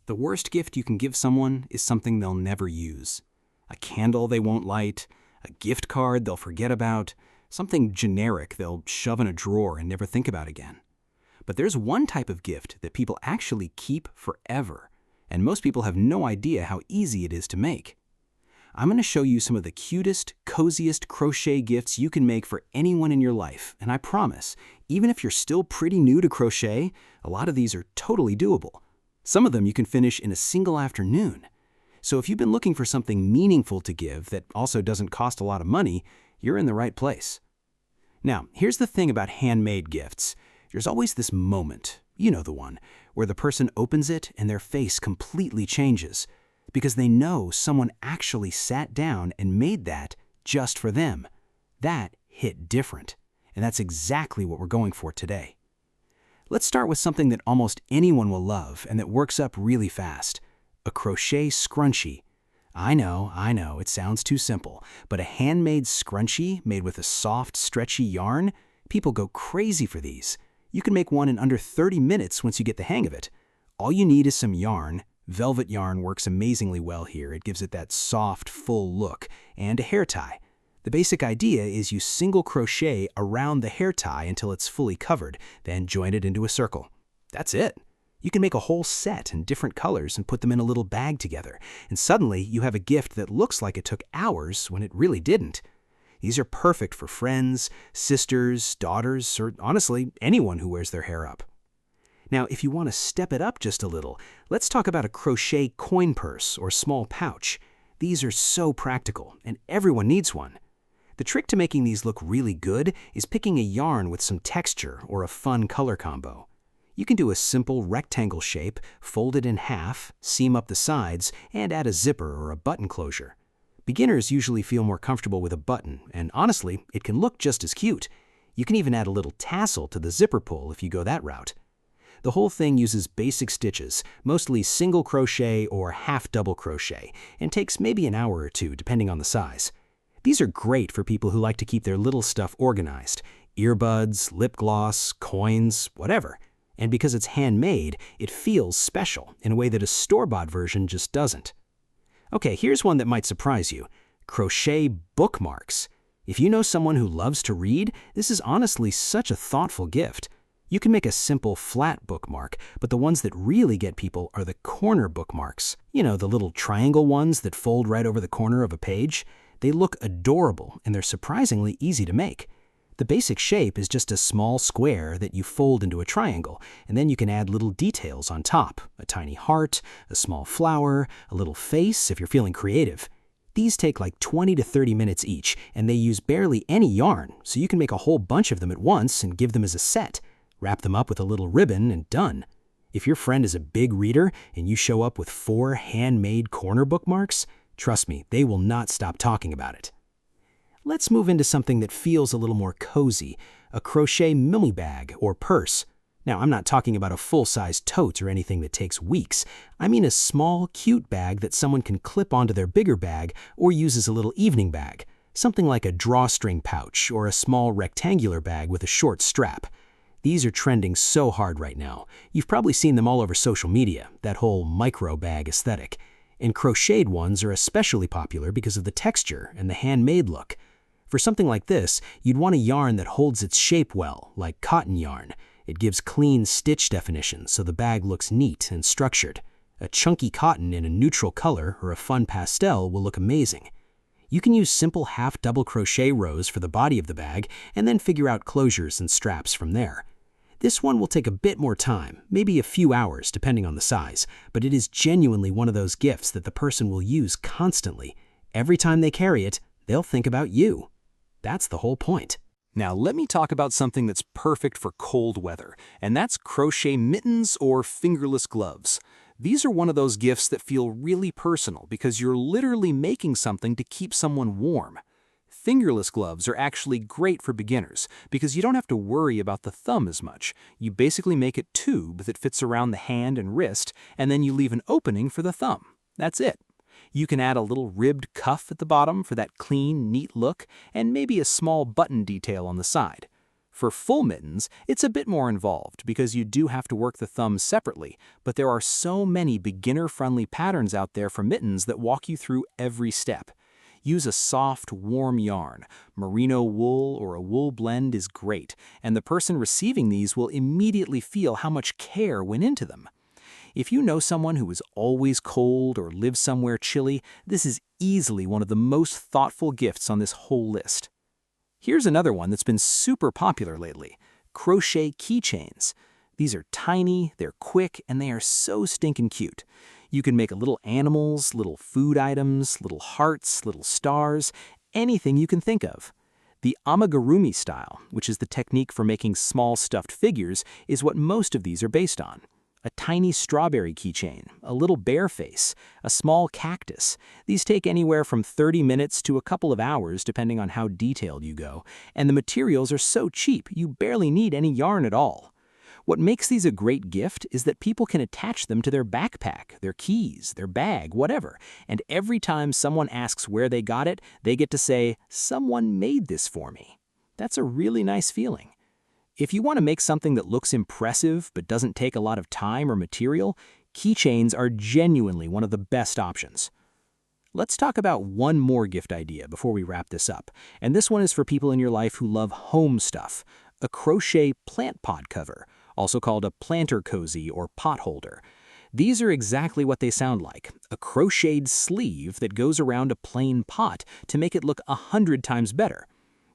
The worst gift you can give someone is something they'll never use. A candle they won't light, a gift card they'll forget about, something generic they'll shove in a drawer and never think about again. But there's one type of gift that people actually keep forever, and most people have no idea how easy it is to make. I'm going to show you some of the cutest, coziest crochet gifts you can make for anyone in your life, and I promise, even if you're still pretty new to crochet, a lot of these are totally doable. Some of them you can finish in a single afternoon. So if you've been looking for something meaningful to give that also doesn't cost a lot of money, you're in the right place. Now, here's the thing about handmade gifts. There's always this moment, you know the one, where the person opens it and their face completely changes, because they know someone actually sat down and made that just for them. That hit different, and that's exactly what we're going for today. Let's start with something that almost anyone will love and that works up really fast: a crochet scrunchie. I know, it sounds too simple, but a handmade scrunchie made with a soft, stretchy yarn, people go crazy for these. You can make one in under 30 minutes once you get the hang of it. All you need is some yarn. Velvet yarn works amazingly well here. It gives it that soft, full look, and a hair tie. The basic idea is you single crochet around the hair tie until it's fully covered, then join it into a circle. That's it. You can make a whole set in different colors and put them in a little bag together, and suddenly you have a gift that looks like it took hours when it really didn't. These are perfect for friends, sisters, daughters, or honestly, anyone who wears their hair up. Now, if you want to step it up just a little, let's talk about a crochet coin purse or small pouch. These are so practical, and everyone needs one. The trick to making these look really good is picking a yarn with some texture or a fun color combo. You can do a simple rectangle shape, fold it in half, seam up the sides, and add a zipper or a button closure. Beginners usually feel more comfortable with a button, and honestly, it can look just as cute. You can even add a little tassel to the zipper pull if you go that route. The whole thing uses basic stitches, mostly single crochet or half double crochet, and takes maybe an hour or two depending on the size. These are great for people who like to keep their little stuff organized: earbuds, lip gloss, coins, whatever. And because it's handmade, it feels special in a way that a store-bought version just doesn't. Okay, here's one that might surprise you: crochet bookmarks. If you know someone who loves to read, this is honestly such a thoughtful gift. You can make a simple flat bookmark, but the ones that really get people are the corner bookmarks. You know, the little triangle ones that fold right over the corner of a page. They look adorable, and they're surprisingly easy to make. The basic shape is just a small square that you fold into a triangle, and then you can add little details on top: a tiny heart, a small flower, a little face if you're feeling creative. These take like 20 to 30 minutes each, and they use barely any yarn, so you can make a whole bunch of them at once and give them as a set. Wrap them up with a little ribbon and done. If your friend is a big reader and you show up with 4 handmade corner bookmarks, trust me, they will not stop talking about it. Let's move into something that feels a little more cozy: a crochet mini bag or purse. Now, I'm not talking about a full-size tote or anything that takes weeks. I mean a small, cute bag that someone can clip onto their bigger bag or use as a little evening bag. Something like a drawstring pouch or a small rectangular bag with a short strap. These are trending so hard right now. You've probably seen them all over social media, that whole micro bag aesthetic. And crocheted ones are especially popular because of the texture and the handmade look. For something like this, you'd want a yarn that holds its shape well, like cotton yarn. It gives clean stitch definition so the bag looks neat and structured. A chunky cotton in a neutral color or a fun pastel will look amazing. You can use simple half double crochet rows for the body of the bag and then figure out closures and straps from there. This one will take a bit more time, maybe a few hours depending on the size, but it is genuinely one of those gifts that the person will use constantly. Every time they carry it, they'll think about you. That's the whole point. Now let me talk about something that's perfect for cold weather, and that's crochet mittens or fingerless gloves. These are one of those gifts that feel really personal because you're literally making something to keep someone warm. Fingerless gloves are actually great for beginners because you don't have to worry about the thumb as much. You basically make a tube that fits around the hand and wrist, and then you leave an opening for the thumb. That's it. You can add a little ribbed cuff at the bottom for that clean, neat look, and maybe a small button detail on the side. For full mittens, it's a bit more involved because you do have to work the thumbs separately, but there are so many beginner-friendly patterns out there for mittens that walk you through every step. Use a soft, warm yarn. Merino wool or a wool blend is great, and the person receiving these will immediately feel how much care went into them. If you know someone who is always cold or lives somewhere chilly, this is easily one of the most thoughtful gifts on this whole list. Here's another one that's been super popular lately: crochet keychains. These are tiny, they're quick, and they are so stinking cute. You can make little animals, little food items, little hearts, little stars, anything you can think of. The amigurumi style, which is the technique for making small stuffed figures, is what most of these are based on. A tiny strawberry keychain, a little bear face, a small cactus. These take anywhere from 30 minutes to a couple of hours depending on how detailed you go, and the materials are so cheap you barely need any yarn at all. What makes these a great gift is that people can attach them to their backpack, their keys, their bag, whatever, and every time someone asks where they got it, they get to say, "Someone made this for me." That's a really nice feeling. If you want to make something that looks impressive but doesn't take a lot of time or material, keychains are genuinely one of the best options. Let's talk about one more gift idea before we wrap this up, and this one is for people in your life who love home stuff: a crochet plant pot cover, also called a planter cozy or pot holder. These are exactly what they sound like: a crocheted sleeve that goes around a plain pot to make it look 100 times better.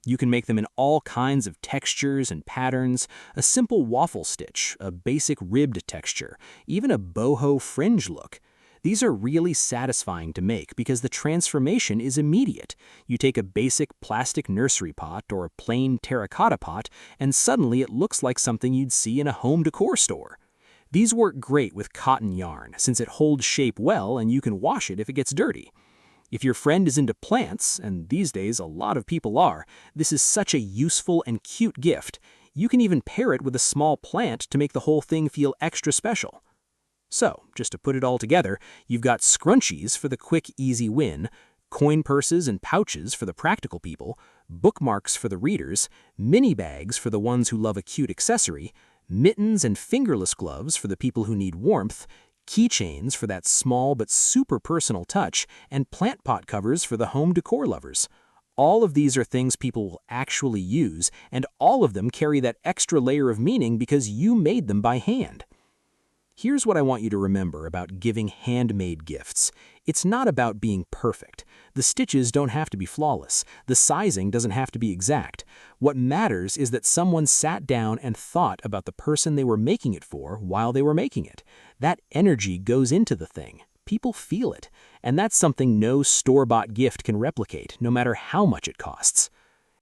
You can make them in all kinds of textures and patterns: a simple waffle stitch, a basic ribbed texture, even a boho fringe look. These are really satisfying to make because the transformation is immediate. You take a basic plastic nursery pot or a plain terracotta pot, and suddenly it looks like something you'd see in a home decor store. These work great with cotton yarn, since it holds shape well and you can wash it if it gets dirty. If your friend is into plants, and these days a lot of people are, this is such a useful and cute gift. You can even pair it with a small plant to make the whole thing feel extra special. So, just to put it all together, you've got scrunchies for the quick, easy win, coin purses and pouches for the practical people, bookmarks for the readers, mini bags for the ones who love a cute accessory, mittens and fingerless gloves for the people who need warmth, keychains for that small but super personal touch, and plant pot covers for the home decor lovers. All of these are things people will actually use, and all of them carry that extra layer of meaning because you made them by hand. Here's what I want you to remember about giving handmade gifts. It's not about being perfect. The stitches don't have to be flawless. The sizing doesn't have to be exact. What matters is that someone sat down and thought about the person they were making it for while they were making it. That energy goes into the thing. People feel it. And that's something no store-bought gift can replicate, no matter how much it costs.